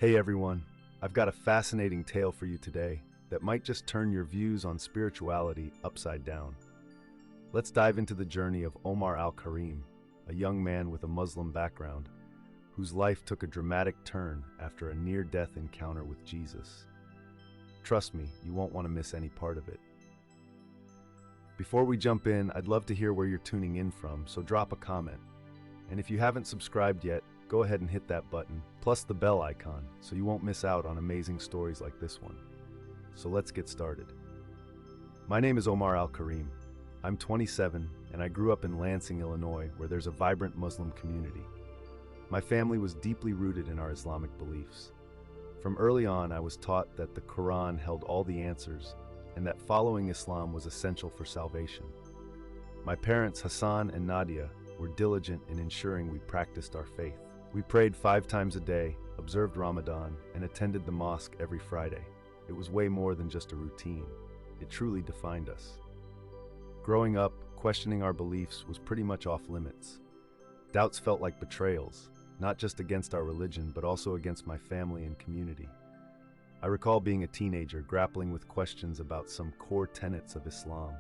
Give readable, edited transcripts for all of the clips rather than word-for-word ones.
Hey everyone, I've got a fascinating tale for you today that might just turn your views on spirituality upside down. Let's dive into the journey of Omar al-Karim, a young man with a Muslim background, whose life took a dramatic turn after a near-death encounter with Jesus. Trust me, you won't want to miss any part of it. Before we jump in, I'd love to hear where you're tuning in from, so drop a comment. And if you haven't subscribed yet, go ahead and hit that button, plus the bell icon, so you won't miss out on amazing stories like this one. So let's get started. My name is Omar al-Karim. I'm 27, and I grew up in Lansing, Illinois, where there's a vibrant Muslim community. My family was deeply rooted in our Islamic beliefs. From early on, I was taught that the Quran held all the answers, and that following Islam was essential for salvation. My parents, Hassan and Nadia, were diligent in ensuring we practiced our faith. We prayed 5 times a day, observed Ramadan, and attended the mosque every Friday. It was way more than just a routine. It truly defined us. Growing up, questioning our beliefs was pretty much off limits. Doubts felt like betrayals, not just against our religion, but also against my family and community. I recall being a teenager grappling with questions about some core tenets of Islam.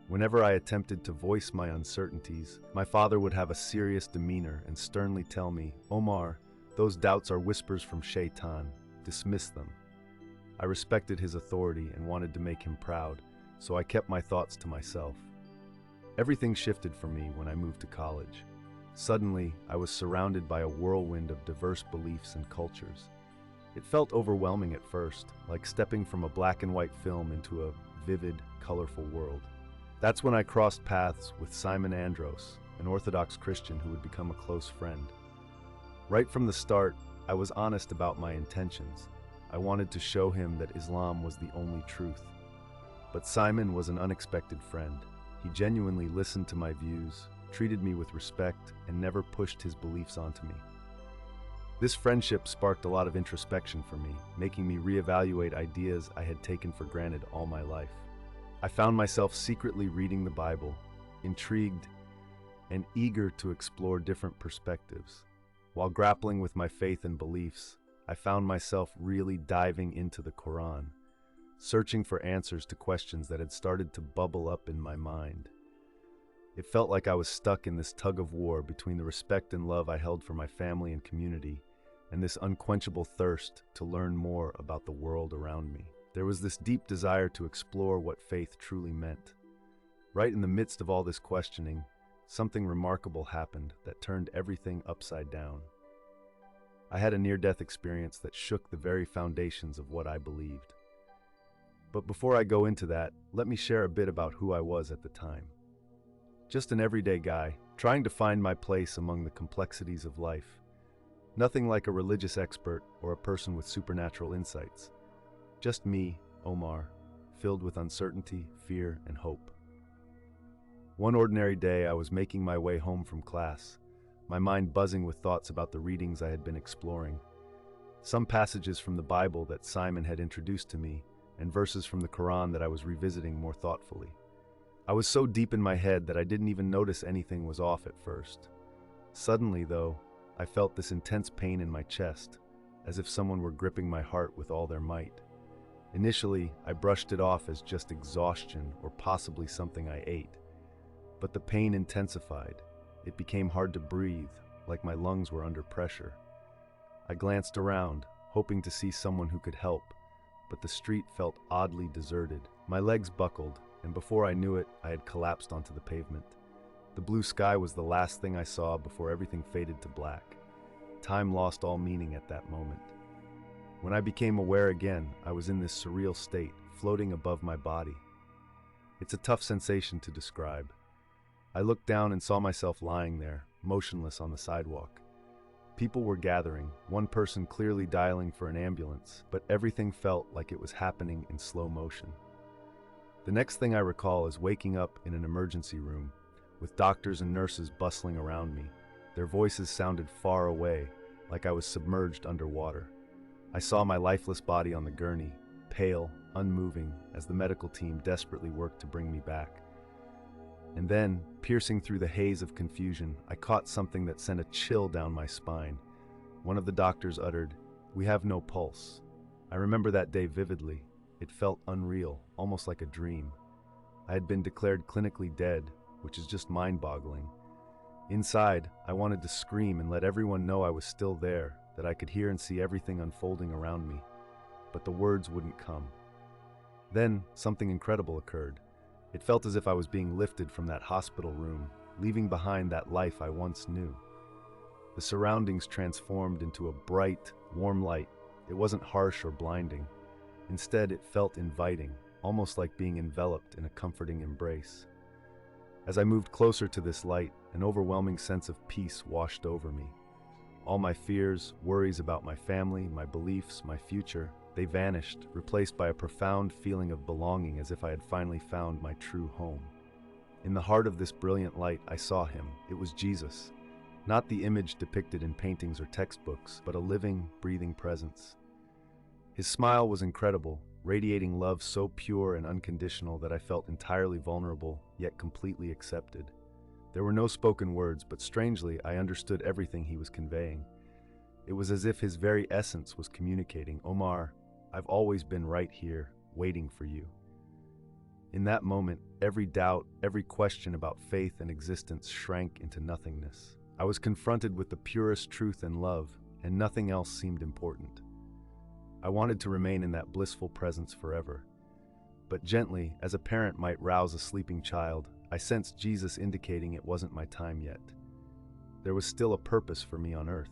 Whenever I attempted to voice my uncertainties, my father would have a serious demeanor and sternly tell me, "Omar, those doubts are whispers from Shaitan. Dismiss them." I respected his authority and wanted to make him proud, so I kept my thoughts to myself. Everything shifted for me when I moved to college. Suddenly, I was surrounded by a whirlwind of diverse beliefs and cultures. It felt overwhelming at first, like stepping from a black and white film into a vivid, colorful world. That's when I crossed paths with Simon Andros, an Orthodox Christian who would become a close friend. Right from the start, I was honest about my intentions. I wanted to show him that Islam was the only truth. But Simon was an unexpected friend. He genuinely listened to my views, treated me with respect, and never pushed his beliefs onto me. This friendship sparked a lot of introspection for me, making me reevaluate ideas I had taken for granted all my life. I found myself secretly reading the Bible, intrigued and eager to explore different perspectives. While grappling with my faith and beliefs, I found myself really diving into the Quran, searching for answers to questions that had started to bubble up in my mind. It felt like I was stuck in this tug of war between the respect and love I held for my family and community, and this unquenchable thirst to learn more about the world around me. There was this deep desire to explore what faith truly meant. Right in the midst of all this questioning, something remarkable happened that turned everything upside down. I had a near-death experience that shook the very foundations of what I believed. But before I go into that, let me share a bit about who I was at the time. Just an everyday guy, trying to find my place among the complexities of life. Nothing like a religious expert or a person with supernatural insights. Just me, Omar, filled with uncertainty, fear, and hope. One ordinary day, I was making my way home from class, my mind buzzing with thoughts about the readings I had been exploring. Some passages from the Bible that Simon had introduced to me, and verses from the Quran that I was revisiting more thoughtfully. I was so deep in my head that I didn't even notice anything was off at first. Suddenly, though, I felt this intense pain in my chest, as if someone were gripping my heart with all their might. Initially, I brushed it off as just exhaustion or possibly something I ate. But the pain intensified. It became hard to breathe, like my lungs were under pressure. I glanced around, hoping to see someone who could help, but the street felt oddly deserted. My legs buckled, and before I knew it, I had collapsed onto the pavement. The blue sky was the last thing I saw before everything faded to black. Time lost all meaning at that moment. When I became aware again, I was in this surreal state, floating above my body. It's a tough sensation to describe. I looked down and saw myself lying there, motionless on the sidewalk. People were gathering, one person clearly dialing for an ambulance, but everything felt like it was happening in slow motion. The next thing I recall is waking up in an emergency room, with doctors and nurses bustling around me. Their voices sounded far away, like I was submerged underwater. I saw my lifeless body on the gurney, pale, unmoving, as the medical team desperately worked to bring me back. And then, piercing through the haze of confusion, I caught something that sent a chill down my spine. One of the doctors uttered, We have no pulse. I remember that day vividly. It felt unreal, almost like a dream. I had been declared clinically dead, which is just mind-boggling. Inside, I wanted to scream and let everyone know I was still there, that I could hear and see everything unfolding around me. But the words wouldn't come. Then, something incredible occurred. It felt as if I was being lifted from that hospital room, leaving behind that life I once knew. The surroundings transformed into a bright, warm light. It wasn't harsh or blinding. Instead, it felt inviting, almost like being enveloped in a comforting embrace. As I moved closer to this light, an overwhelming sense of peace washed over me. All my fears, worries about my family, my beliefs, my future, they vanished, replaced by a profound feeling of belonging, as if I had finally found my true home. In the heart of this brilliant light, I saw him. It was Jesus. Not the image depicted in paintings or textbooks, but a living, breathing presence. His smile was incredible, radiating love so pure and unconditional that I felt entirely vulnerable, yet completely accepted. There were no spoken words, but strangely, I understood everything he was conveying. It was as if his very essence was communicating, "Omar, I've always been right here, waiting for you." In that moment, every doubt, every question about faith and existence shrank into nothingness. I was confronted with the purest truth and love, and nothing else seemed important. I wanted to remain in that blissful presence forever. But gently, as a parent might rouse a sleeping child, I sensed Jesus indicating it wasn't my time yet. There was still a purpose for me on earth.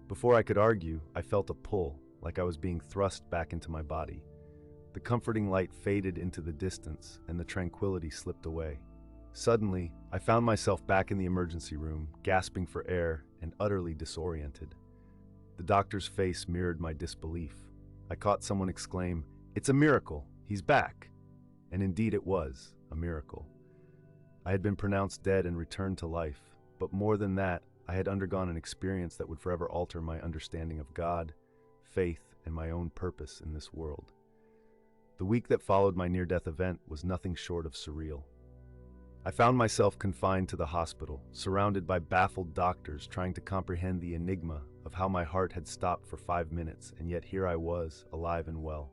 Before I could argue, I felt a pull, like I was being thrust back into my body. The comforting light faded into the distance, and the tranquility slipped away. Suddenly, I found myself back in the emergency room, gasping for air and utterly disoriented. The doctor's face mirrored my disbelief. I caught someone exclaim, "It's a miracle! He's back!" And indeed it was a miracle. I had been pronounced dead and returned to life, but more than that, I had undergone an experience that would forever alter my understanding of God, faith, and my own purpose in this world. The week that followed my near-death event was nothing short of surreal. I found myself confined to the hospital, surrounded by baffled doctors trying to comprehend the enigma of how my heart had stopped for 5 minutes, and yet here I was, alive and well.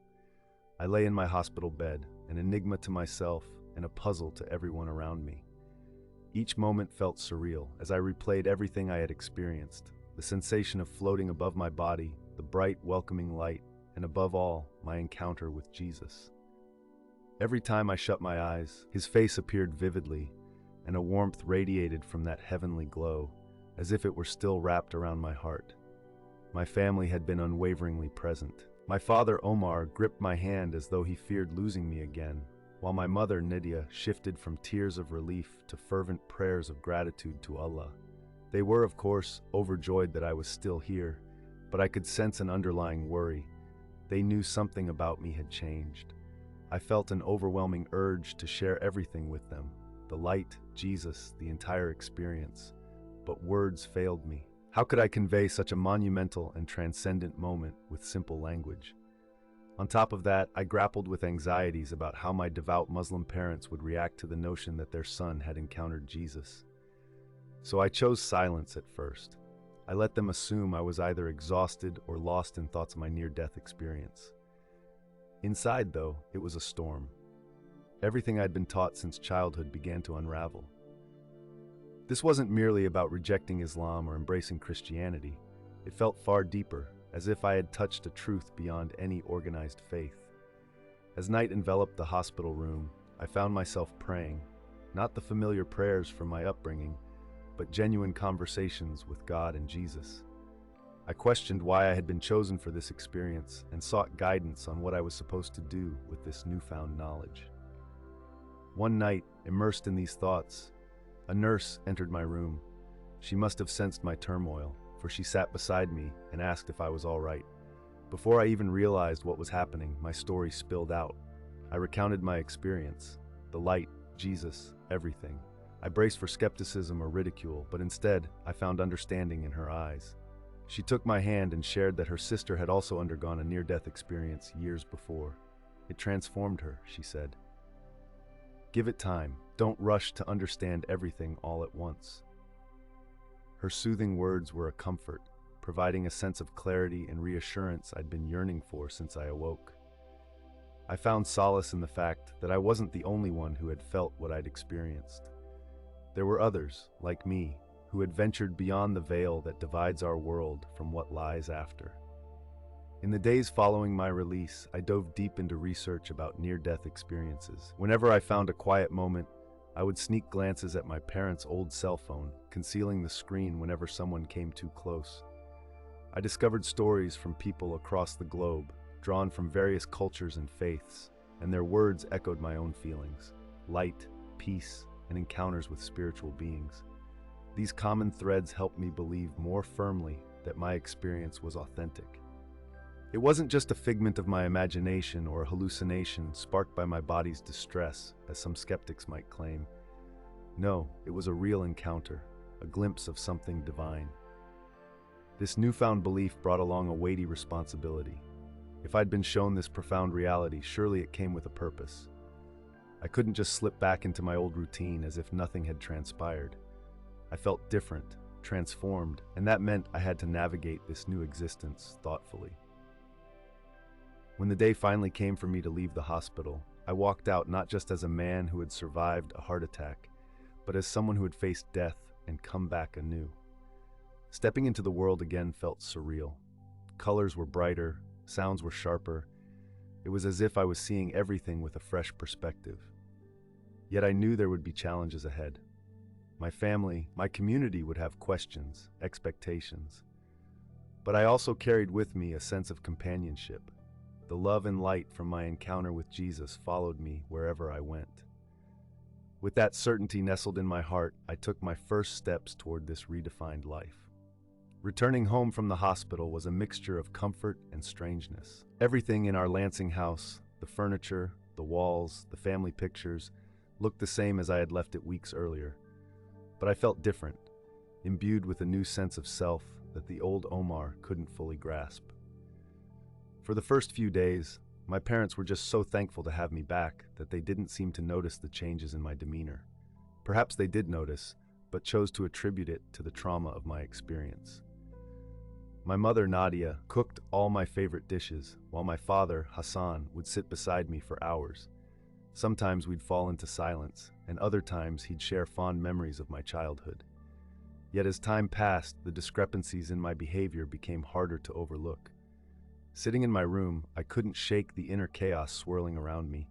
I lay in my hospital bed, an enigma to myself and a puzzle to everyone around me. Each moment felt surreal as I replayed everything I had experienced, the sensation of floating above my body, the bright, welcoming light, and above all, my encounter with Jesus. Every time I shut my eyes, his face appeared vividly, and a warmth radiated from that heavenly glow, as if it were still wrapped around my heart. My family had been unwaveringly present. My father, Omar, gripped my hand as though he feared losing me again, while my mother, Nydia, shifted from tears of relief to fervent prayers of gratitude to Allah. They were, of course, overjoyed that I was still here, but I could sense an underlying worry. They knew something about me had changed. I felt an overwhelming urge to share everything with them, the light, Jesus, the entire experience. But words failed me. How could I convey such a monumental and transcendent moment with simple language? On top of that, I grappled with anxieties about how my devout Muslim parents would react to the notion that their son had encountered Jesus. So I chose silence at first. I let them assume I was either exhausted or lost in thoughts of my near-death experience. Inside, though, it was a storm. Everything I'd been taught since childhood began to unravel. This wasn't merely about rejecting Islam or embracing Christianity. It felt far deeper, as if I had touched a truth beyond any organized faith. As night enveloped the hospital room, I found myself praying, not the familiar prayers from my upbringing, but genuine conversations with God and Jesus. I questioned why I had been chosen for this experience and sought guidance on what I was supposed to do with this newfound knowledge. One night, immersed in these thoughts, a nurse entered my room. She must have sensed my turmoil, for she sat beside me and asked if I was all right. Before I even realized what was happening, my story spilled out. I recounted my experience, the light, Jesus, everything. I braced for skepticism or ridicule, but instead, I found understanding in her eyes. She took my hand and shared that her sister had also undergone a near-death experience years before. It transformed her, she said. Give it time. Don't rush to understand everything all at once. Her soothing words were a comfort. providing a sense of clarity and reassurance I'd been yearning for since I awoke. I found solace in the fact that I wasn't the only one who had felt what I'd experienced. There were others, like me, who had ventured beyond the veil that divides our world from what lies after. In the days following my release, I dove deep into research about near-death experiences. Whenever I found a quiet moment, I would sneak glances at my parents' old cell phone, concealing the screen whenever someone came too close. I discovered stories from people across the globe, drawn from various cultures and faiths, and their words echoed my own feelings: light, peace, and encounters with spiritual beings. These common threads helped me believe more firmly that my experience was authentic. It wasn't just a figment of my imagination or a hallucination sparked by my body's distress, as some skeptics might claim. No, it was a real encounter, a glimpse of something divine. This newfound belief brought along a weighty responsibility. If I'd been shown this profound reality, surely it came with a purpose. I couldn't just slip back into my old routine as if nothing had transpired. I felt different, transformed, and that meant I had to navigate this new existence thoughtfully. When the day finally came for me to leave the hospital, I walked out not just as a man who had survived a heart attack, but as someone who had faced death and come back anew. Stepping into the world again felt surreal. Colors were brighter, sounds were sharper. It was as if I was seeing everything with a fresh perspective. Yet I knew there would be challenges ahead. My family, my community would have questions, expectations. But I also carried with me a sense of companionship. The love and light from my encounter with Jesus followed me wherever I went. With that certainty nestled in my heart, I took my first steps toward this redefined life. Returning home from the hospital was a mixture of comfort and strangeness. Everything in our Lansing house, the furniture, the walls, the family pictures, looked the same as I had left it weeks earlier. But I felt different, imbued with a new sense of self that the old Omar couldn't fully grasp. For the first few days, my parents were just so thankful to have me back that they didn't seem to notice the changes in my demeanor. Perhaps they did notice, but chose to attribute it to the trauma of my experience. My mother, Nadia, cooked all my favorite dishes, while my father, Hassan, would sit beside me for hours. Sometimes we'd fall into silence, and other times he'd share fond memories of my childhood. Yet as time passed, the discrepancies in my behavior became harder to overlook. Sitting in my room, I couldn't shake the inner chaos swirling around me.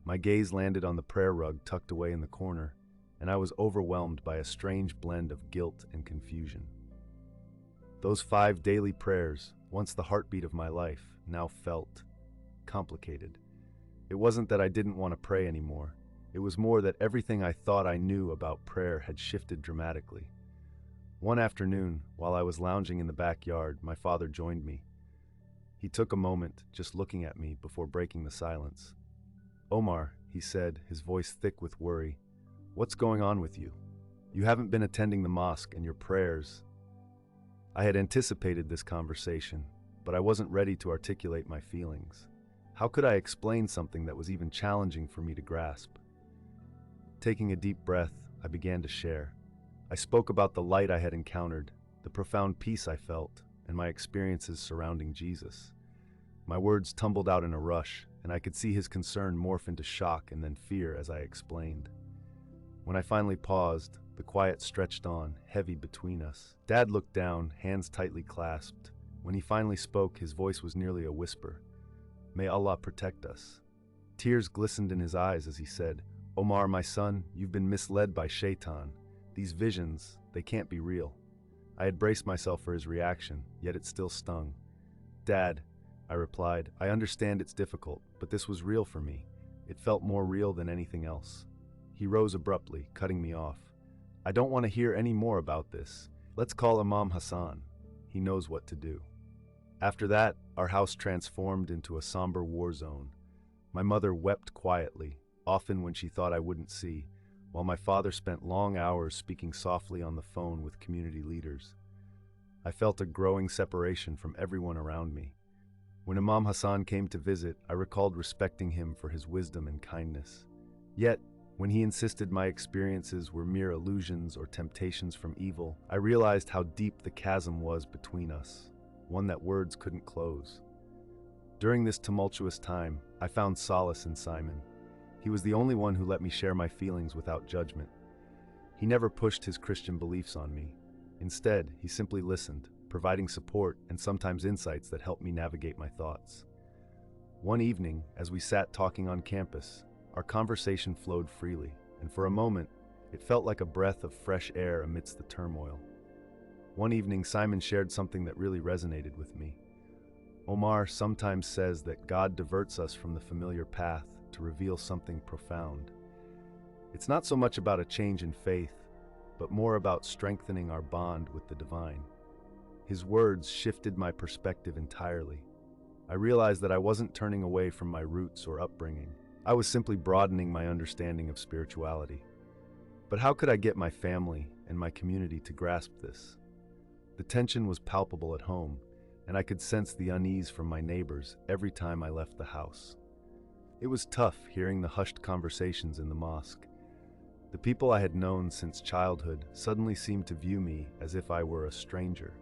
My gaze landed on the prayer rug tucked away in the corner, and I was overwhelmed by a strange blend of guilt and confusion. Those 5 daily prayers, once the heartbeat of my life, now felt complicated. It wasn't that I didn't want to pray anymore. It was more that everything I thought I knew about prayer had shifted dramatically. One afternoon, while I was lounging in the backyard, my father joined me. He took a moment, just looking at me, before breaking the silence. "Omar," he said, his voice thick with worry, "what's going on with you? You haven't been attending the mosque, and your prayers." I had anticipated this conversation, but I wasn't ready to articulate my feelings. How could I explain something that was even challenging for me to grasp? Taking a deep breath, I began to share. I spoke about the light I had encountered, the profound peace I felt, and my experiences surrounding Jesus. My words tumbled out in a rush, and I could see his concern morph into shock and then fear as I explained. When I finally paused, the quiet stretched on, heavy between us. Dad looked down, hands tightly clasped. When he finally spoke, his voice was nearly a whisper. "May Allah protect us." Tears glistened in his eyes as he said, "Omar, my son, you've been misled by Shaitan. These visions, they can't be real." I had braced myself for his reaction, yet it still stung. "Dad," I replied, "I understand it's difficult, but this was real for me. It felt more real than anything else." He rose abruptly, cutting me off. "I don't want to hear any more about this. Let's call Imam Hassan. He knows what to do." After that, our house transformed into a somber war zone. My mother wept quietly, often when she thought I wouldn't see, while my father spent long hours speaking softly on the phone with community leaders. I felt a growing separation from everyone around me. When Imam Hassan came to visit, I recalled respecting him for his wisdom and kindness. Yet, When he insisted my experiences were mere illusions or temptations from evil, I realized how deep the chasm was between us, one that words couldn't close. During this tumultuous time, I found solace in Simon. He was the only one who let me share my feelings without judgment. He never pushed his Christian beliefs on me. Instead, he simply listened, providing support and sometimes insights that helped me navigate my thoughts. One evening, as we sat talking on campus, our conversation flowed freely, and for a moment, it felt like a breath of fresh air amidst the turmoil. One evening, Simon shared something that really resonated with me. Omar sometimes says that God diverts us from the familiar path to reveal something profound. It's not so much about a change in faith, but more about strengthening our bond with the divine. His words shifted my perspective entirely. I realized that I wasn't turning away from my roots or upbringing. I was simply broadening my understanding of spirituality. But how could I get my family and my community to grasp this? The tension was palpable at home, and I could sense the unease from my neighbors every time I left the house. It was tough hearing the hushed conversations in the mosque. The people I had known since childhood suddenly seemed to view me as if I were a stranger.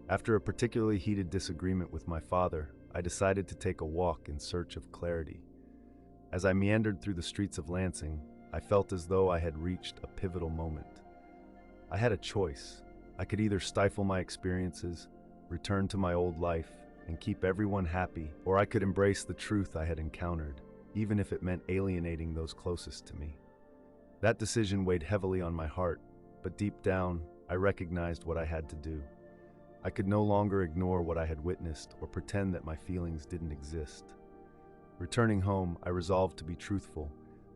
After a particularly heated disagreement with my father, I decided to take a walk in search of clarity. As I meandered through the streets of Lansing, I felt as though I had reached a pivotal moment. I had a choice. I could either stifle my experiences, return to my old life, and keep everyone happy, or I could embrace the truth I had encountered, even if it meant alienating those closest to me. That decision weighed heavily on my heart, but deep down, I recognized what I had to do. I could no longer ignore what I had witnessed or pretend that my feelings didn't exist. Returning home, I resolved to be truthful,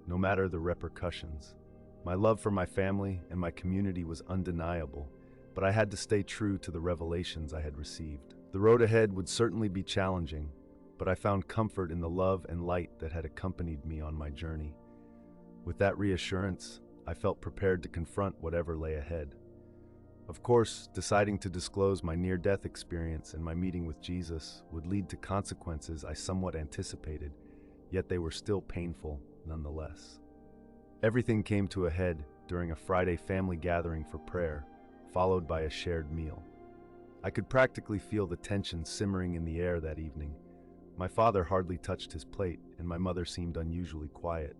no matter the repercussions. My love for my family and my community was undeniable, but I had to stay true to the revelations I had received. The road ahead would certainly be challenging, but I found comfort in the love and light that had accompanied me on my journey. With that reassurance, I felt prepared to confront whatever lay ahead. Of course, deciding to disclose my near-death experience and my meeting with Jesus would lead to consequences I somewhat anticipated, yet they were still painful nonetheless. Everything came to a head during a Friday family gathering for prayer, followed by a shared meal. I could practically feel the tension simmering in the air that evening. My father hardly touched his plate, and my mother seemed unusually quiet.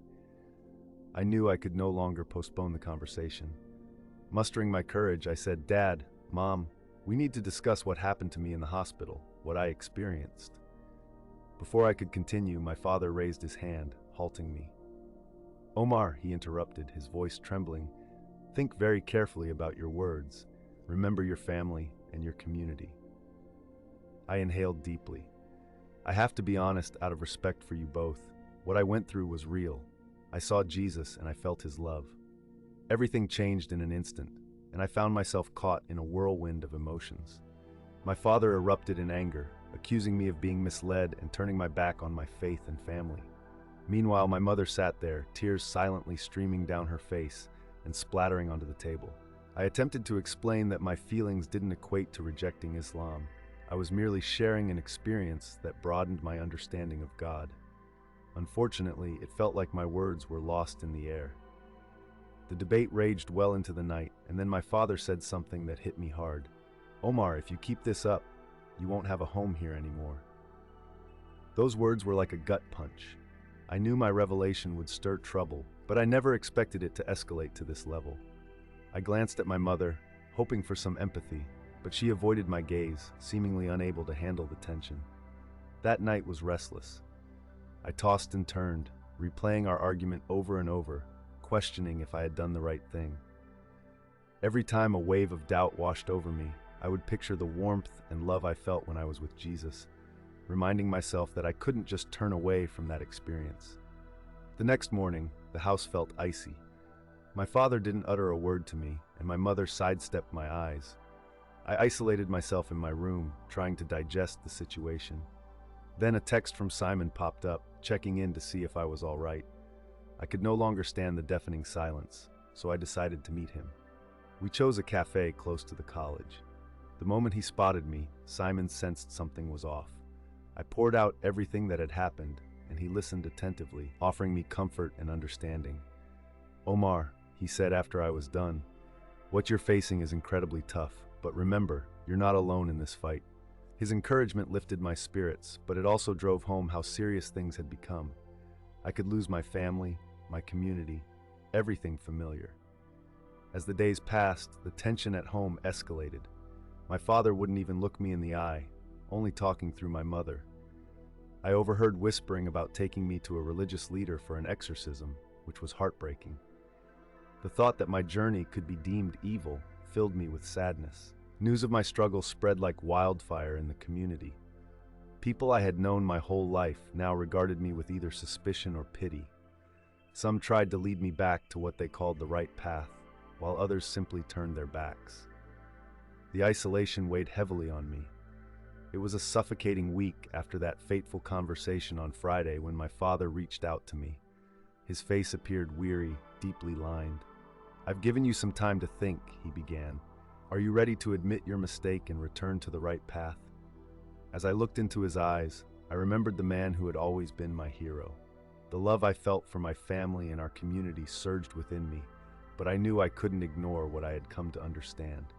I knew I could no longer postpone the conversation. Mustering my courage, I said, "Dad, Mom, we need to discuss what happened to me in the hospital, what I experienced." Before I could continue, my father raised his hand, halting me. "Omar," he interrupted, his voice trembling, "think very carefully about your words. Remember your family and your community." I inhaled deeply. I have to be honest, out of respect for you both. What I went through was real. I saw Jesus and I felt his love. Everything changed in an instant, and I found myself caught in a whirlwind of emotions. My father erupted in anger, accusing me of being misled and turning my back on my faith and family. Meanwhile, my mother sat there, tears silently streaming down her face and splattering onto the table. I attempted to explain that my feelings didn't equate to rejecting Islam. I was merely sharing an experience that broadened my understanding of God. Unfortunately, it felt like my words were lost in the air. The debate raged well into the night, and then my father said something that hit me hard. "Omar, if you keep this up, you won't have a home here anymore." Those words were like a gut punch. I knew my revelation would stir trouble, but I never expected it to escalate to this level. I glanced at my mother, hoping for some empathy, but she avoided my gaze, seemingly unable to handle the tension. That night was restless. I tossed and turned, replaying our argument over and over, questioning if I had done the right thing. Every time a wave of doubt washed over me, I would picture the warmth and love I felt when I was with Jesus, reminding myself that I couldn't just turn away from that experience. The next morning, the house felt icy. My father didn't utter a word to me, and my mother sidestepped my eyes. I isolated myself in my room, trying to digest the situation. Then a text from Simon popped up, checking in to see if I was all right. I could no longer stand the deafening silence, so I decided to meet him. We chose a cafe close to the college. The moment he spotted me, Simon sensed something was off. I poured out everything that had happened, and he listened attentively, offering me comfort and understanding. "Omar," he said after I was done, "what you're facing is incredibly tough, but remember, you're not alone in this fight." His encouragement lifted my spirits, but it also drove home how serious things had become. I could lose my family, my community, everything familiar. As the days passed, the tension at home escalated. My father wouldn't even look me in the eye, only talking through my mother. I overheard whispering about taking me to a religious leader for an exorcism, which was heartbreaking. The thought that my journey could be deemed evil filled me with sadness. News of my struggle spread like wildfire in the community. People I had known my whole life now regarded me with either suspicion or pity. Some tried to lead me back to what they called the right path, while others simply turned their backs. The isolation weighed heavily on me. It was a suffocating week after that fateful conversation on Friday when my father reached out to me. His face appeared weary, deeply lined. "I've given you some time to think," he began. "Are you ready to admit your mistake and return to the right path?" As I looked into his eyes, I remembered the man who had always been my hero. The love I felt for my family and our community surged within me, but I knew I couldn't ignore what I had come to understand.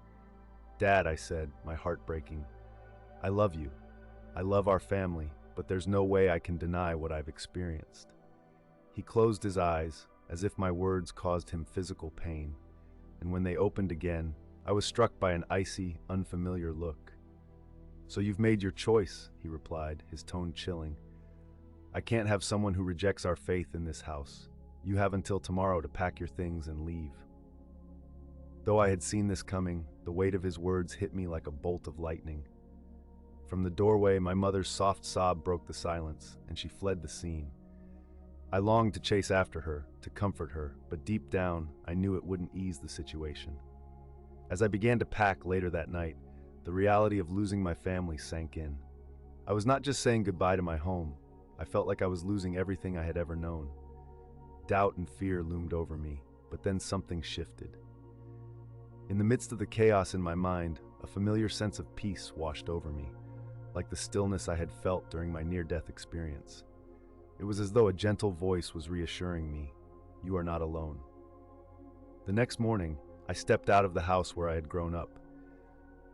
"Dad," I said, my heart breaking, "I love you. I love our family, but there's no way I can deny what I've experienced." He closed his eyes, as if my words caused him physical pain, and when they opened again, I was struck by an icy, unfamiliar look. "So you've made your choice," he replied, his tone chilling. "I can't have someone who rejects our faith in this house. You have until tomorrow to pack your things and leave." Though I had seen this coming, the weight of his words hit me like a bolt of lightning. From the doorway, my mother's soft sob broke the silence, and she fled the scene. I longed to chase after her, to comfort her, but deep down, I knew it wouldn't ease the situation. As I began to pack later that night, the reality of losing my family sank in. I was not just saying goodbye to my home. I felt like I was losing everything I had ever known. Doubt and fear loomed over me, but then something shifted. In the midst of the chaos in my mind, a familiar sense of peace washed over me, like the stillness I had felt during my near-death experience. It was as though a gentle voice was reassuring me, "You are not alone." The next morning, I stepped out of the house where I had grown up.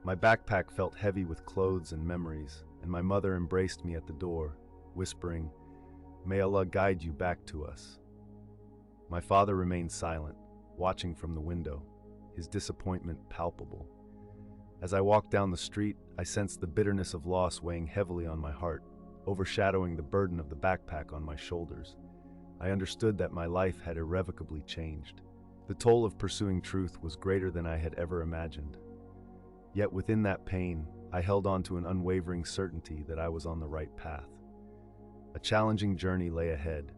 My backpack felt heavy with clothes and memories, and my mother embraced me at the door, whispering, "May Allah guide you back to us." My father remained silent, watching from the window, his disappointment palpable. As I walked down the street, I sensed the bitterness of loss weighing heavily on my heart, overshadowing the burden of the backpack on my shoulders. I understood that my life had irrevocably changed. The toll of pursuing truth was greater than I had ever imagined. Yet within that pain, I held on to an unwavering certainty that I was on the right path. A challenging journey lay ahead,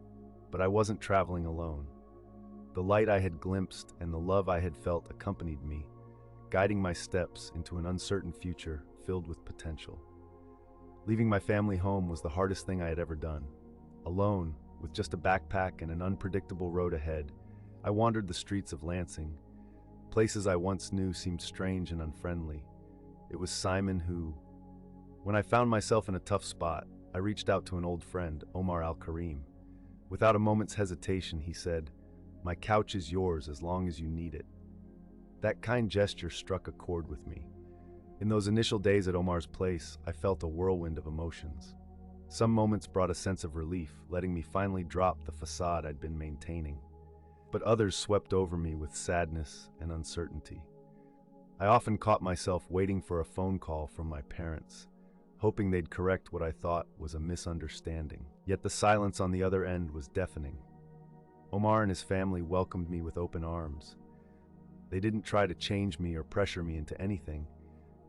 but I wasn't traveling alone. The light I had glimpsed and the love I had felt accompanied me, guiding my steps into an uncertain future filled with potential. Leaving my family home was the hardest thing I had ever done. Alone, with just a backpack and an unpredictable road ahead, I wandered the streets of Lansing. Places I once knew seemed strange and unfriendly. It was Simon who... When I found myself in a tough spot, I reached out to an old friend, Omar Al-Karim. Without a moment's hesitation, he said, "My couch is yours as long as you need it." That kind gesture struck a chord with me. In those initial days at Omar's place, I felt a whirlwind of emotions. Some moments brought a sense of relief, letting me finally drop the facade I'd been maintaining. But others swept over me with sadness and uncertainty. I often caught myself waiting for a phone call from my parents, hoping they'd correct what I thought was a misunderstanding. Yet the silence on the other end was deafening. Omar and his family welcomed me with open arms. They didn't try to change me or pressure me into anything.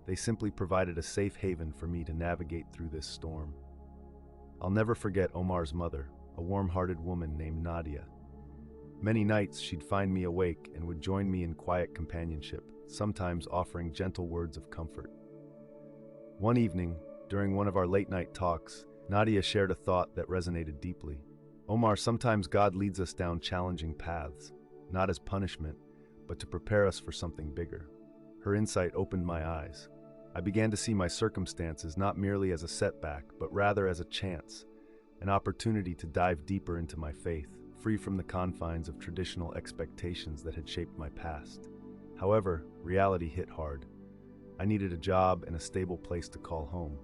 They simply provided a safe haven for me to navigate through this storm. I'll never forget Omar's mother, a warm-hearted woman named Nadia. Many nights she'd find me awake and would join me in quiet companionship, sometimes offering gentle words of comfort. One evening, during one of our late-night talks, Nadia shared a thought that resonated deeply. "Omar, sometimes God leads us down challenging paths, not as punishment, but to prepare us for something bigger." Her insight opened my eyes. I began to see my circumstances not merely as a setback, but rather as a chance, an opportunity to dive deeper into my faith, free from the confines of traditional expectations that had shaped my past. However, reality hit hard. I needed a job and a stable place to call home.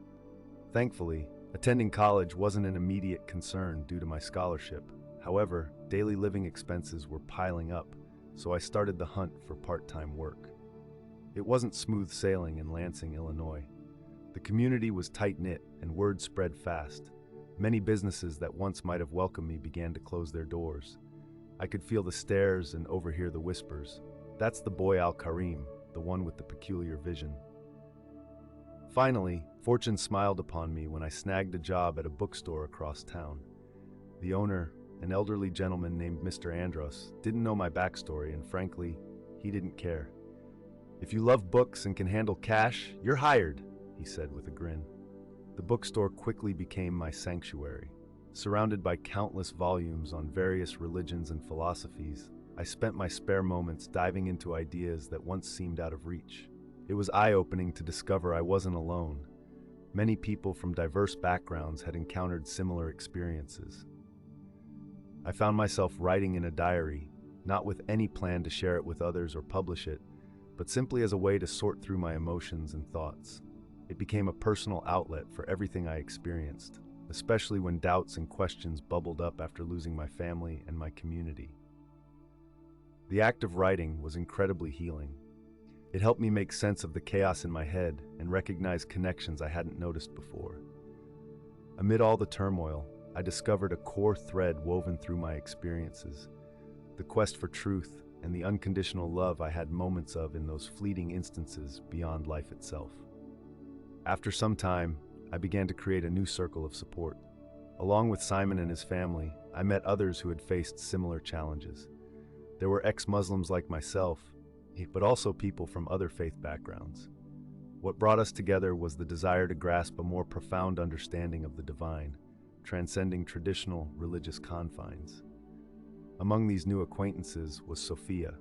Thankfully, attending college wasn't an immediate concern due to my scholarship. However, daily living expenses were piling up, so I started the hunt for part-time work. It wasn't smooth sailing in Lansing, Illinois. The community was tight-knit and word spread fast. Many businesses that once might have welcomed me began to close their doors. I could feel the stares and overhear the whispers. "That's the boy Al-Karim, the one with the peculiar vision." Finally, fortune smiled upon me when I snagged a job at a bookstore across town. The owner, an elderly gentleman named Mr. Andros, didn't know my backstory, and frankly, he didn't care. "If you love books and can handle cash, you're hired," he said with a grin. The bookstore quickly became my sanctuary. Surrounded by countless volumes on various religions and philosophies, I spent my spare moments diving into ideas that once seemed out of reach. It was eye-opening to discover I wasn't alone. Many people from diverse backgrounds had encountered similar experiences. I found myself writing in a diary, not with any plan to share it with others or publish it, but simply as a way to sort through my emotions and thoughts. It became a personal outlet for everything I experienced, especially when doubts and questions bubbled up after losing my family and my community. The act of writing was incredibly healing. It helped me make sense of the chaos in my head and recognize connections I hadn't noticed before. Amid all the turmoil, I discovered a core thread woven through my experiences: the quest for truth and the unconditional love I had moments of in those fleeting instances beyond life itself. After some time, I began to create a new circle of support. Along with Simon and his family, I met others who had faced similar challenges. There were ex-Muslims like myself, but also people from other faith backgrounds. What brought us together was the desire to grasp a more profound understanding of the divine, transcending traditional religious confines. Among these new acquaintances was Sophia,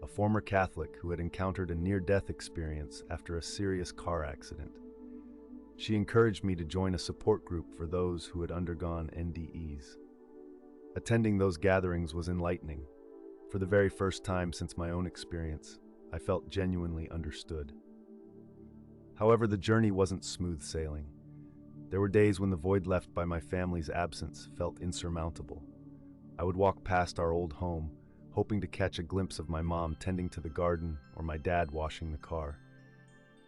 a former Catholic who had encountered a near-death experience after a serious car accident. She encouraged me to join a support group for those who had undergone NDEs. Attending those gatherings was enlightening. For the very first time since my own experience, I felt genuinely understood. However, the journey wasn't smooth sailing. There were days when the void left by my family's absence felt insurmountable. I would walk past our old home, hoping to catch a glimpse of my mom tending to the garden or my dad washing the car.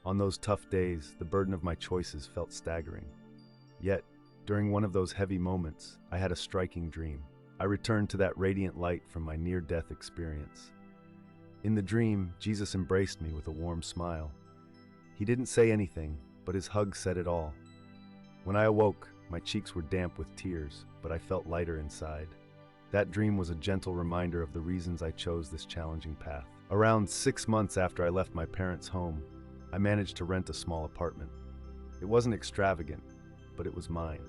On those tough days, the burden of my choices felt staggering. Yet, during one of those heavy moments, I had a striking dream. I returned to that radiant light from my near-death experience. In the dream, Jesus embraced me with a warm smile. He didn't say anything, but his hug said it all. When I awoke, my cheeks were damp with tears, but I felt lighter inside. That dream was a gentle reminder of the reasons I chose this challenging path. Around 6 months after I left my parents' home, I managed to rent a small apartment. It wasn't extravagant, but it was mine.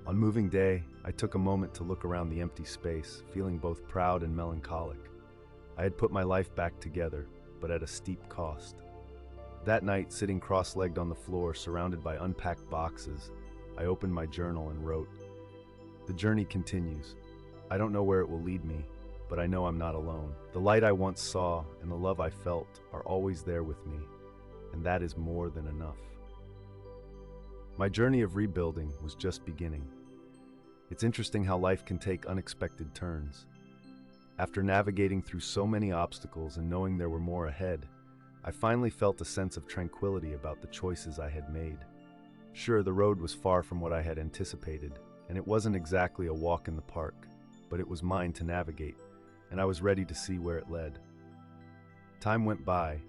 On moving day, I took a moment to look around the empty space, feeling both proud and melancholic. I had put my life back together, but at a steep cost. That night, sitting cross-legged on the floor, surrounded by unpacked boxes, I opened my journal and wrote, "The journey continues. I don't know where it will lead me, but I know I'm not alone. The light I once saw and the love I felt are always there with me, and that is more than enough." My journey of rebuilding was just beginning. It's interesting how life can take unexpected turns. After navigating through so many obstacles and knowing there were more ahead, I finally felt a sense of tranquility about the choices I had made. Sure, the road was far from what I had anticipated, and it wasn't exactly a walk in the park, but it was mine to navigate, and I was ready to see where it led. Time went by,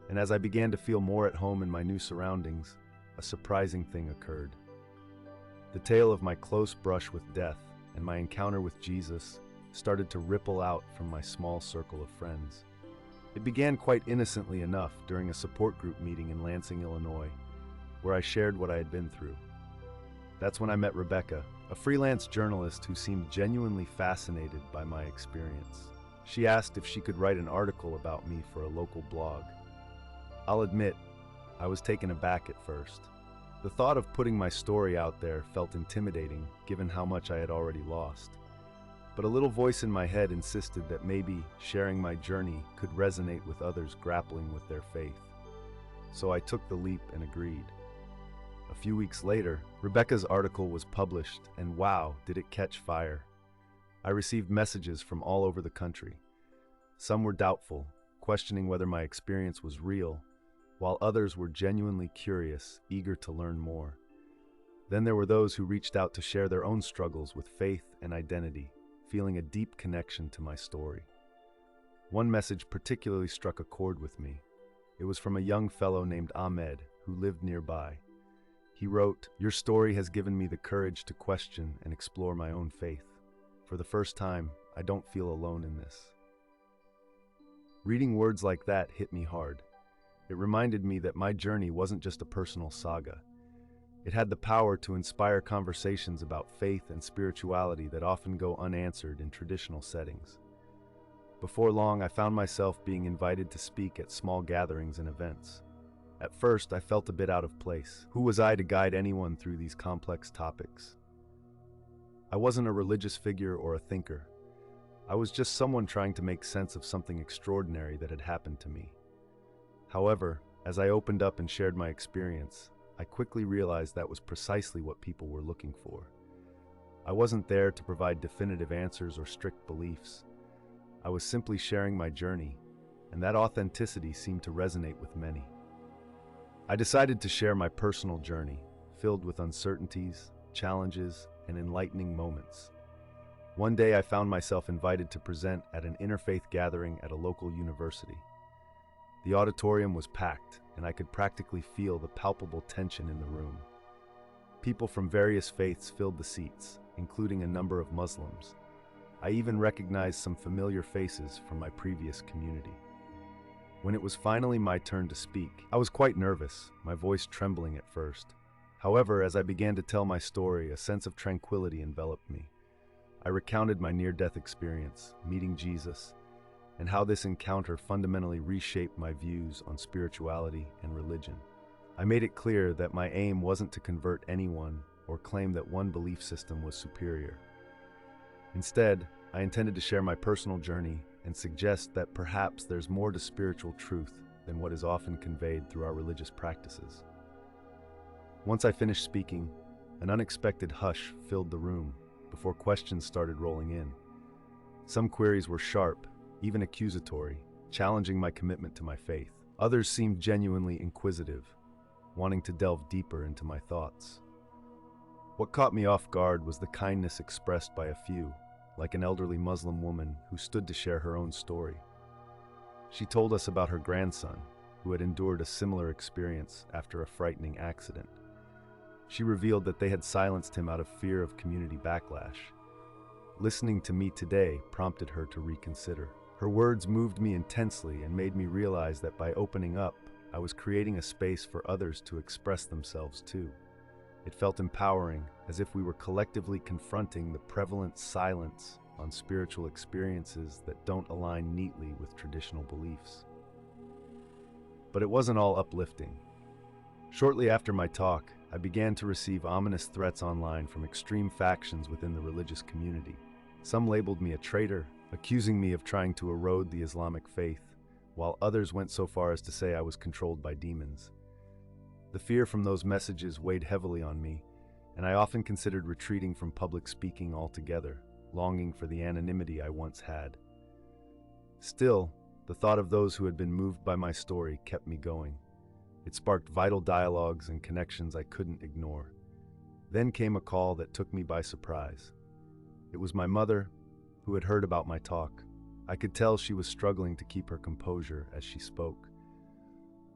and as I began to feel more at home in my new surroundings, a surprising thing occurred. The tale of my close brush with death and my encounter with Jesus started to ripple out from my small circle of friends. It began quite innocently enough during a support group meeting in Lansing, Illinois, where I shared what I had been through. That's when I met Rebecca, a freelance journalist who seemed genuinely fascinated by my experience. She asked if she could write an article about me for a local blog. I'll admit, I was taken aback at first. The thought of putting my story out there felt intimidating, given how much I had already lost. But a little voice in my head insisted that maybe sharing my journey could resonate with others grappling with their faith. So I took the leap and agreed. A few weeks later, Rebecca's article was published, and wow, did it catch fire. I received messages from all over the country. Some were doubtful, questioning whether my experience was real, while others were genuinely curious, eager to learn more. Then there were those who reached out to share their own struggles with faith and identity, feeling a deep connection to my story. One message particularly struck a chord with me. It was from a young fellow named Ahmed, who lived nearby. He wrote, "Your story has given me the courage to question and explore my own faith. For the first time, I don't feel alone in this." Reading words like that hit me hard. It reminded me that my journey wasn't just a personal saga. It had the power to inspire conversations about faith and spirituality that often go unanswered in traditional settings. Before long, I found myself being invited to speak at small gatherings and events. At first, I felt a bit out of place. Who was I to guide anyone through these complex topics? I wasn't a religious figure or a thinker. I was just someone trying to make sense of something extraordinary that had happened to me. However, as I opened up and shared my experience, I quickly realized that was precisely what people were looking for. I wasn't there to provide definitive answers or strict beliefs. I was simply sharing my journey, and that authenticity seemed to resonate with many. I decided to share my personal journey, filled with uncertainties, challenges, and enlightening moments. One day I found myself invited to present at an interfaith gathering at a local university. The auditorium was packed, and I could practically feel the palpable tension in the room. People from various faiths filled the seats, including a number of Muslims. I even recognized some familiar faces from my previous community. When it was finally my turn to speak, I was quite nervous, my voice trembling at first. However, as I began to tell my story, a sense of tranquility enveloped me. I recounted my near-death experience, meeting Jesus, and how this encounter fundamentally reshaped my views on spirituality and religion. I made it clear that my aim wasn't to convert anyone or claim that one belief system was superior. Instead, I intended to share my personal journey and suggest that perhaps there's more to spiritual truth than what is often conveyed through our religious practices. Once I finished speaking, an unexpected hush filled the room before questions started rolling in. Some queries were sharp, even accusatory, challenging my commitment to my faith. Others seemed genuinely inquisitive, wanting to delve deeper into my thoughts. What caught me off guard was the kindness expressed by a few, like an elderly Muslim woman who stood to share her own story. She told us about her grandson, who had endured a similar experience after a frightening accident. She revealed that they had silenced him out of fear of community backlash. Listening to me today prompted her to reconsider. Her words moved me intensely and made me realize that by opening up, I was creating a space for others to express themselves too. It felt empowering, as if we were collectively confronting the prevalent silence on spiritual experiences that don't align neatly with traditional beliefs. But it wasn't all uplifting. Shortly after my talk, I began to receive ominous threats online from extreme factions within the religious community. Some labeled me a traitor, accusing me of trying to erode the Islamic faith, while others went so far as to say I was controlled by demons. The fear from those messages weighed heavily on me, and I often considered retreating from public speaking altogether, longing for the anonymity I once had. Still, the thought of those who had been moved by my story kept me going. It sparked vital dialogues and connections I couldn't ignore. Then came a call that took me by surprise. It was my mother, who had heard about my talk. I could tell she was struggling to keep her composure as she spoke.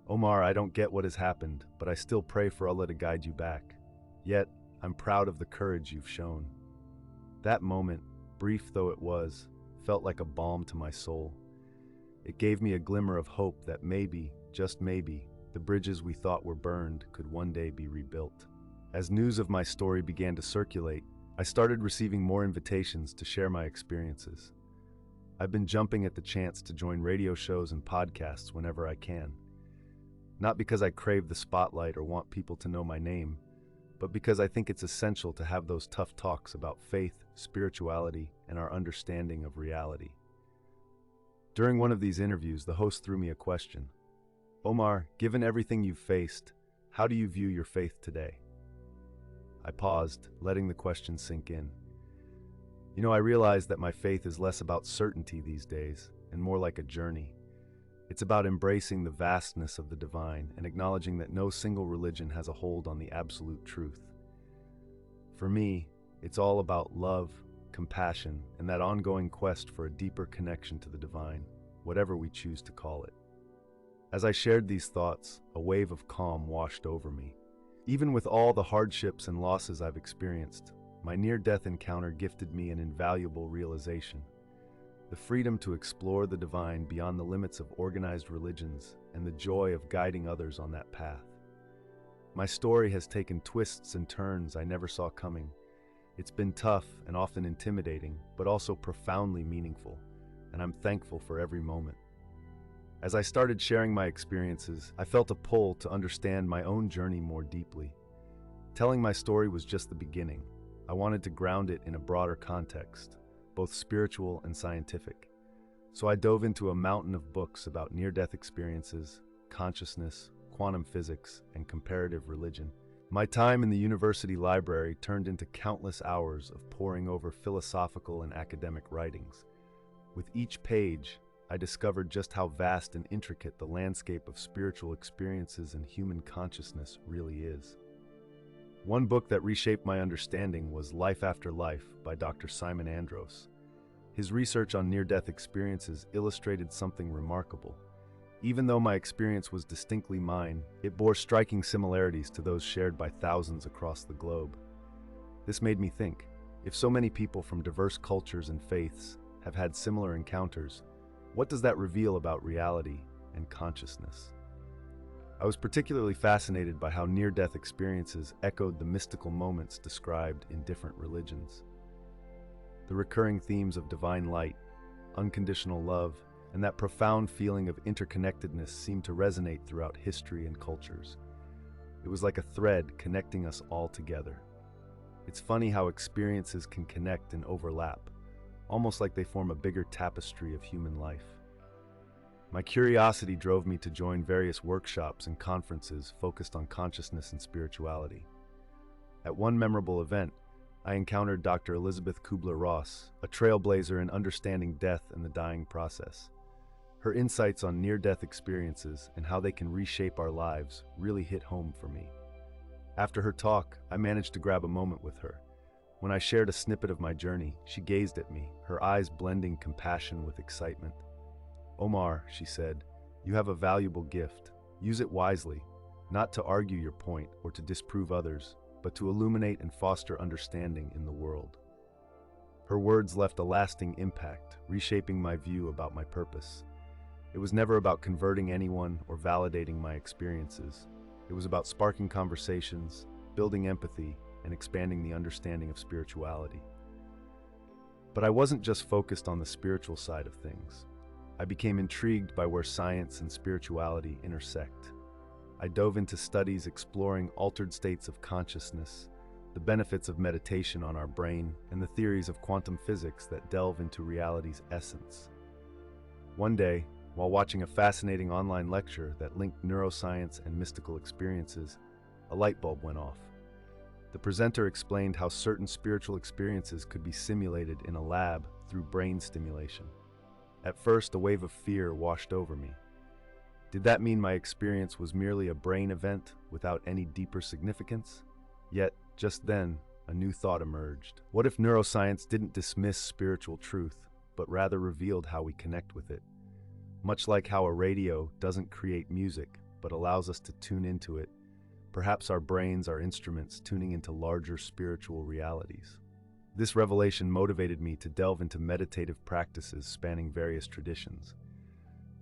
"Omar, I don't get what has happened, but I still pray for Allah to guide you back. Yet, I'm proud of the courage you've shown." That moment, brief though it was, felt like a balm to my soul. It gave me a glimmer of hope that maybe, just maybe, the bridges we thought were burned could one day be rebuilt. As news of my story began to circulate, I started receiving more invitations to share my experiences. I've been jumping at the chance to join radio shows and podcasts whenever I can. Not because I crave the spotlight or want people to know my name, but because I think it's essential to have those tough talks about faith spirituality, and our understanding of reality. During one of these interviews, the host threw me a question. Omar, given everything you've faced, how do you view your faith today? I paused, letting the question sink in. I realized that my faith is less about certainty these days and more like a journey. It's about embracing the vastness of the divine and acknowledging that no single religion has a hold on the absolute truth. For me, it's all about love, compassion, and that ongoing quest for a deeper connection to the divine, whatever we choose to call it. As I shared these thoughts, a wave of calm washed over me. Even with all the hardships and losses I've experienced, my near-death encounter gifted me an invaluable realization: the freedom to explore the divine beyond the limits of organized religions and the joy of guiding others on that path. My story has taken twists and turns I never saw coming. It's been tough and often intimidating, but also profoundly meaningful, and I'm thankful for every moment. As I started sharing my experiences, I felt a pull to understand my own journey more deeply. Telling my story was just the beginning. I wanted to ground it in a broader context, both spiritual and scientific. So I dove into a mountain of books about near-death experiences, consciousness, quantum physics, and comparative religion. My time in the university library turned into countless hours of poring over philosophical and academic writings. With each page, I discovered just how vast and intricate the landscape of spiritual experiences and human consciousness really is. One book that reshaped my understanding was Life After Life by Dr. Simon Andros. His research on near-death experiences illustrated something remarkable. Even though my experience was distinctly mine, it bore striking similarities to those shared by thousands across the globe. This made me think, if so many people from diverse cultures and faiths have had similar encounters, what does that reveal about reality and consciousness? I was particularly fascinated by how near-death experiences echoed the mystical moments described in different religions. The recurring themes of divine light, unconditional love, and that profound feeling of interconnectedness seemed to resonate throughout history and cultures. It was like a thread connecting us all together. It's funny how experiences can connect and overlap, almost like they form a bigger tapestry of human life. My curiosity drove me to join various workshops and conferences focused on consciousness and spirituality. At one memorable event, I encountered Dr. Elizabeth Kubler-Ross, a trailblazer in understanding death and the dying process. Her insights on near-death experiences and how they can reshape our lives really hit home for me. After her talk, I managed to grab a moment with her. When I shared a snippet of my journey, she gazed at me, her eyes blending compassion with excitement. "Omar," she said, "you have a valuable gift. Use it wisely, not to argue your point or to disprove others, but to illuminate and foster understanding in the world." Her words left a lasting impact, reshaping my view about my purpose. It was never about converting anyone or validating my experiences. It was about sparking conversations, building empathy, and expanding the understanding of spirituality. But I wasn't just focused on the spiritual side of things. I became intrigued by where science and spirituality intersect. I dove into studies exploring altered states of consciousness, the benefits of meditation on our brain, and the theories of quantum physics that delve into reality's essence. One day, while watching a fascinating online lecture that linked neuroscience and mystical experiences, a light bulb went off. The presenter explained how certain spiritual experiences could be simulated in a lab through brain stimulation. At first, a wave of fear washed over me. Did that mean my experience was merely a brain event without any deeper significance? Yet, just then, a new thought emerged. What if neuroscience didn't dismiss spiritual truth, but rather revealed how we connect with it? Much like how a radio doesn't create music, but allows us to tune into it, perhaps our brains are instruments tuning into larger spiritual realities. This revelation motivated me to delve into meditative practices spanning various traditions.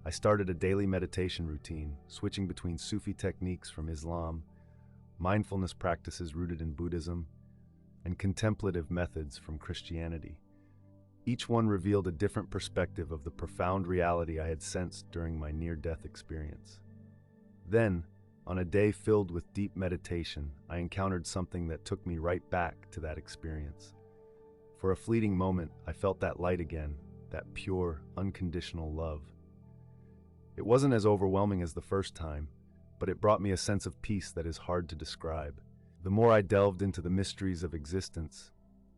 I started a daily meditation routine, switching between Sufi techniques from Islam, mindfulness practices rooted in Buddhism, and contemplative methods from Christianity. Each one revealed a different perspective of the profound reality I had sensed during my near-death experience. Then, on a day filled with deep meditation, I encountered something that took me right back to that experience. For a fleeting moment, I felt that light again, that pure, unconditional love. It wasn't as overwhelming as the first time, but it brought me a sense of peace that is hard to describe. The more I delved into the mysteries of existence,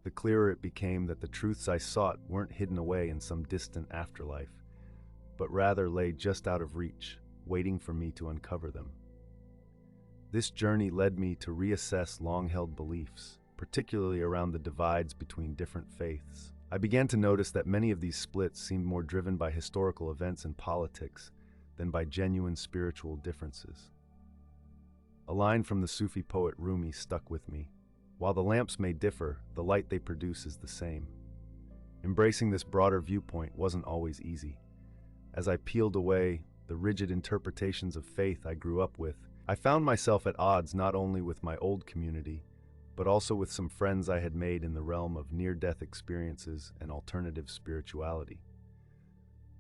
the clearer it became that the truths I sought weren't hidden away in some distant afterlife, but rather lay just out of reach, waiting for me to uncover them. This journey led me to reassess long-held beliefs, particularly around the divides between different faiths. I began to notice that many of these splits seemed more driven by historical events and politics than by genuine spiritual differences. A line from the Sufi poet Rumi stuck with me. While the lamps may differ, the light they produce is the same. Embracing this broader viewpoint wasn't always easy. As I peeled away the rigid interpretations of faith I grew up with, I found myself at odds not only with my old community, but also with some friends I had made in the realm of near-death experiences and alternative spirituality.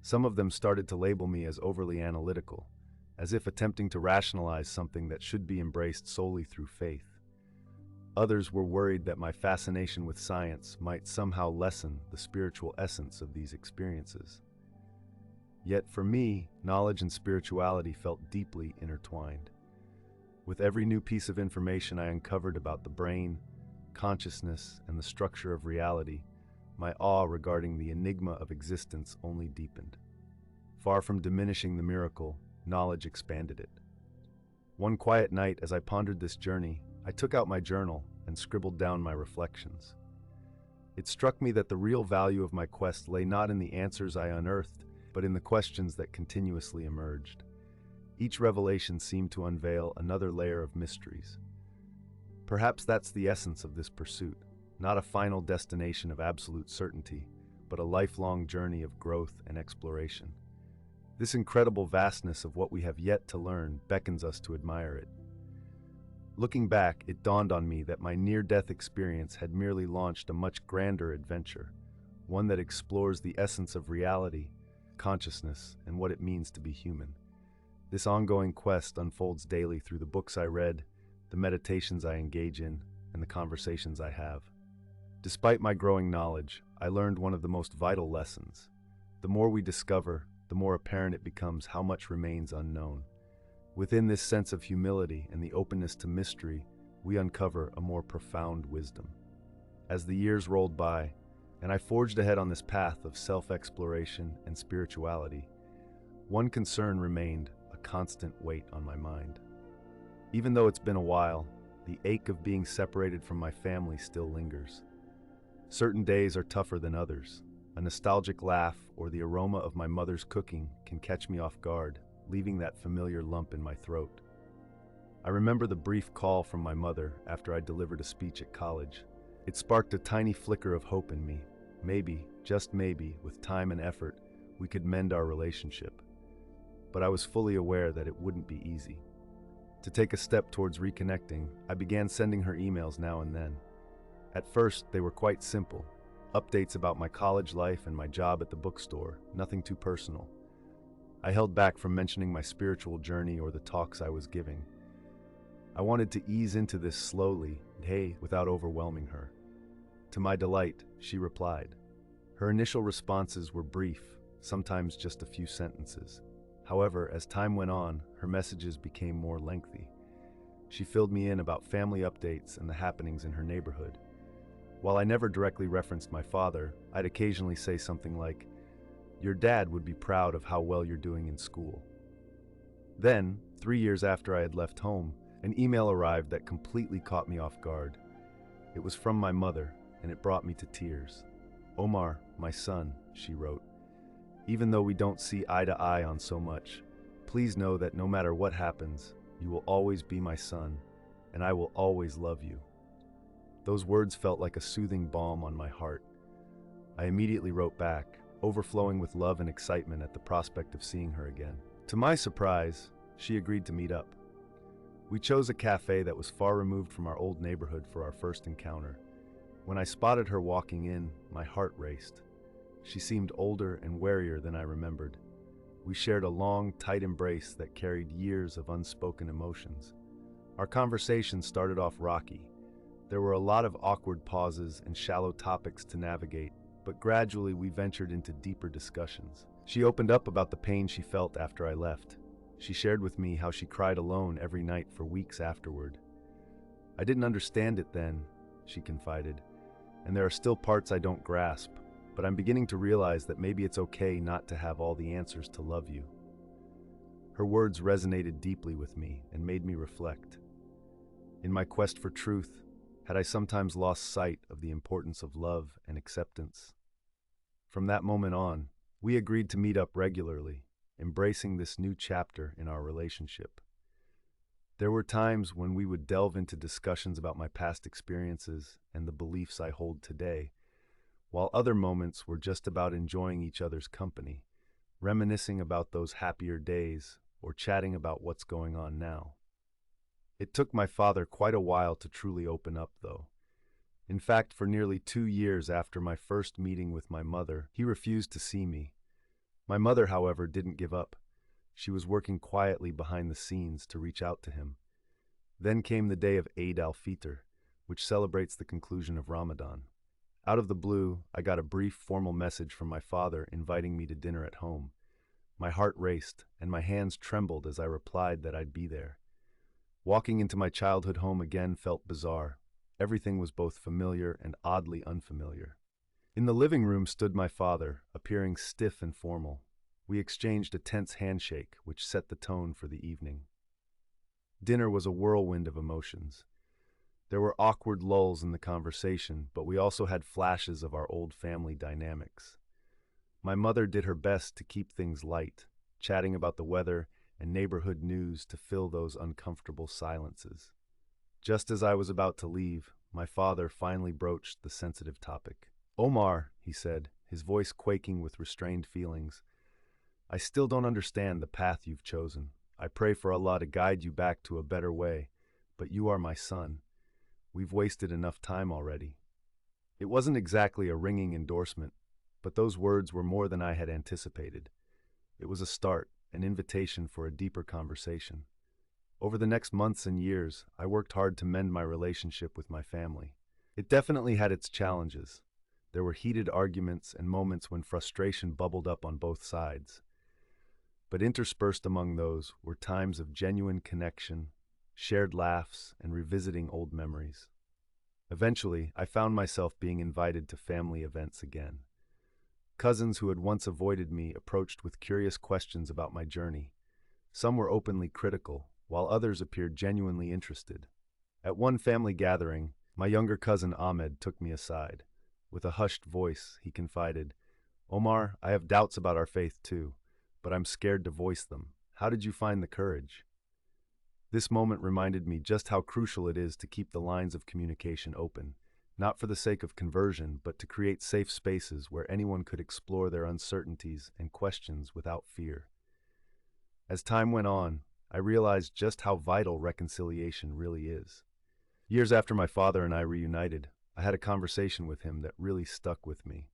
Some of them started to label me as overly analytical, as if attempting to rationalize something that should be embraced solely through faith. Others were worried that my fascination with science might somehow lessen the spiritual essence of these experiences. Yet for me, knowledge and spirituality felt deeply intertwined. With every new piece of information I uncovered about the brain, consciousness, and the structure of reality, my awe regarding the enigma of existence only deepened. Far from diminishing the miracle, knowledge expanded it. One quiet night, as I pondered this journey, I took out my journal and scribbled down my reflections. It struck me that the real value of my quest lay not in the answers I unearthed, but in the questions that continuously emerged. Each revelation seemed to unveil another layer of mysteries. Perhaps that's the essence of this pursuit, not a final destination of absolute certainty, but a lifelong journey of growth and exploration. This incredible vastness of what we have yet to learn beckons us to admire it. Looking back, it dawned on me that my near-death experience had merely launched a much grander adventure, one that explores the essence of reality, consciousness, and what it means to be human. This ongoing quest unfolds daily through the books I read, the meditations I engage in, and the conversations I have. Despite my growing knowledge, I learned one of the most vital lessons. The more we discover, the more apparent it becomes how much remains unknown. Within this sense of humility and the openness to mystery, we uncover a more profound wisdom. As the years rolled by, and I forged ahead on this path of self-exploration and spirituality, one concern remained a constant weight on my mind. Even though it's been a while, the ache of being separated from my family still lingers. Certain days are tougher than others. A nostalgic laugh or the aroma of my mother's cooking can catch me off guard, leaving that familiar lump in my throat. I remember the brief call from my mother after I delivered a speech at college. It sparked a tiny flicker of hope in me. Maybe, just maybe, with time and effort, we could mend our relationship. But I was fully aware that it wouldn't be easy. To take a step towards reconnecting, I began sending her emails now and then. At first, they were quite simple. Updates about my college life and my job at the bookstore, nothing too personal. I held back from mentioning my spiritual journey or the talks I was giving. I wanted to ease into this slowly, without overwhelming her. To my delight, she replied. Her initial responses were brief, sometimes just a few sentences. However, as time went on, her messages became more lengthy. She filled me in about family updates and the happenings in her neighborhood. While I never directly referenced my father, I'd occasionally say something like, "Your dad would be proud of how well you're doing in school." Then, 3 years after I had left home, an email arrived that completely caught me off guard. It was from my mother, and it brought me to tears. "Omar, my son," she wrote, "even though we don't see eye to eye on so much, please know that no matter what happens, you will always be my son, and I will always love you." Those words felt like a soothing balm on my heart. I immediately wrote back, overflowing with love and excitement at the prospect of seeing her again. To my surprise, she agreed to meet up. We chose a cafe that was far removed from our old neighborhood for our first encounter. When I spotted her walking in, my heart raced. She seemed older and warier than I remembered. We shared a long, tight embrace that carried years of unspoken emotions. Our conversation started off rocky. There were a lot of awkward pauses and shallow topics to navigate, but gradually we ventured into deeper discussions. She opened up about the pain she felt after I left. She shared with me how she cried alone every night for weeks afterward. "I didn't understand it then," she confided, "and there are still parts I don't grasp, but I'm beginning to realize that maybe it's okay not to have all the answers to love you." Her words resonated deeply with me and made me reflect. In my quest for truth, had I sometimes lost sight of the importance of love and acceptance? From that moment on, we agreed to meet up regularly, embracing this new chapter in our relationship. There were times when we would delve into discussions about my past experiences and the beliefs I hold today, while other moments were just about enjoying each other's company, reminiscing about those happier days, or chatting about what's going on now. It took my father quite a while to truly open up, though. In fact, for nearly 2 years after my first meeting with my mother, he refused to see me. My mother, however, didn't give up. She was working quietly behind the scenes to reach out to him. Then came the day of Eid al-Fitr, which celebrates the conclusion of Ramadan. Out of the blue, I got a brief formal message from my father inviting me to dinner at home. My heart raced, and my hands trembled as I replied that I'd be there. Walking into my childhood home again felt bizarre. Everything was both familiar and oddly unfamiliar. In the living room stood my father, appearing stiff and formal. We exchanged a tense handshake, which set the tone for the evening. Dinner was a whirlwind of emotions. There were awkward lulls in the conversation, but we also had flashes of our old family dynamics. My mother did her best to keep things light, chatting about the weather and neighborhood news to fill those uncomfortable silences. Just as I was about to leave, my father finally broached the sensitive topic. "Omar," he said, his voice quaking with restrained feelings, "I still don't understand the path you've chosen. I pray for Allah to guide you back to a better way, but you are my son. We've wasted enough time already." It wasn't exactly a ringing endorsement, but those words were more than I had anticipated. It was a start, an invitation for a deeper conversation. Over the next months and years, I worked hard to mend my relationship with my family. It definitely had its challenges. There were heated arguments and moments when frustration bubbled up on both sides. But interspersed among those were times of genuine connection, shared laughs, and revisiting old memories. Eventually, I found myself being invited to family events again. Cousins who had once avoided me approached with curious questions about my journey. Some were openly critical, while others appeared genuinely interested. At one family gathering, my younger cousin Ahmed took me aside. With a hushed voice, he confided, "Omar, I have doubts about our faith too, but I'm scared to voice them. How did you find the courage?" This moment reminded me just how crucial it is to keep the lines of communication open, not for the sake of conversion, but to create safe spaces where anyone could explore their uncertainties and questions without fear. As time went on, I realized just how vital reconciliation really is. Years after my father and I reunited, I had a conversation with him that really stuck with me.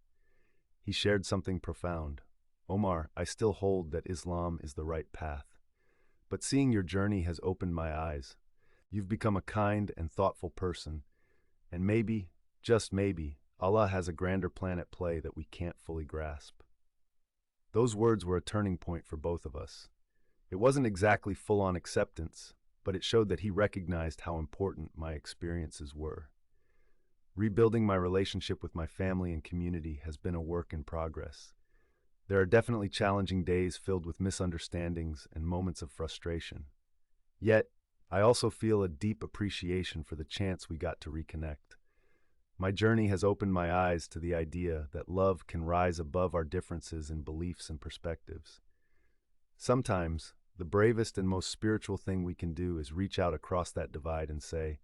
He shared something profound. "Omar, I still hold that Islam is the right path. But seeing your journey has opened my eyes. You've become a kind and thoughtful person, and maybe, just maybe, Allah has a grander plan at play that we can't fully grasp." Those words were a turning point for both of us. It wasn't exactly full-on acceptance, but it showed that he recognized how important my experiences were. Rebuilding my relationship with my family and community has been a work in progress. There are definitely challenging days filled with misunderstandings and moments of frustration. Yet, I also feel a deep appreciation for the chance we got to reconnect. My journey has opened my eyes to the idea that love can rise above our differences in beliefs and perspectives. Sometimes, the bravest and most spiritual thing we can do is reach out across that divide and say,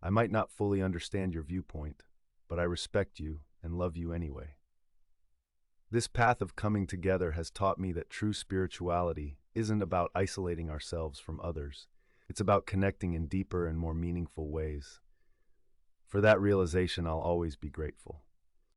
"I might not fully understand your viewpoint, but I respect you and love you anyway." This path of coming together has taught me that true spirituality isn't about isolating ourselves from others. It's about connecting in deeper and more meaningful ways. For that realization, I'll always be grateful.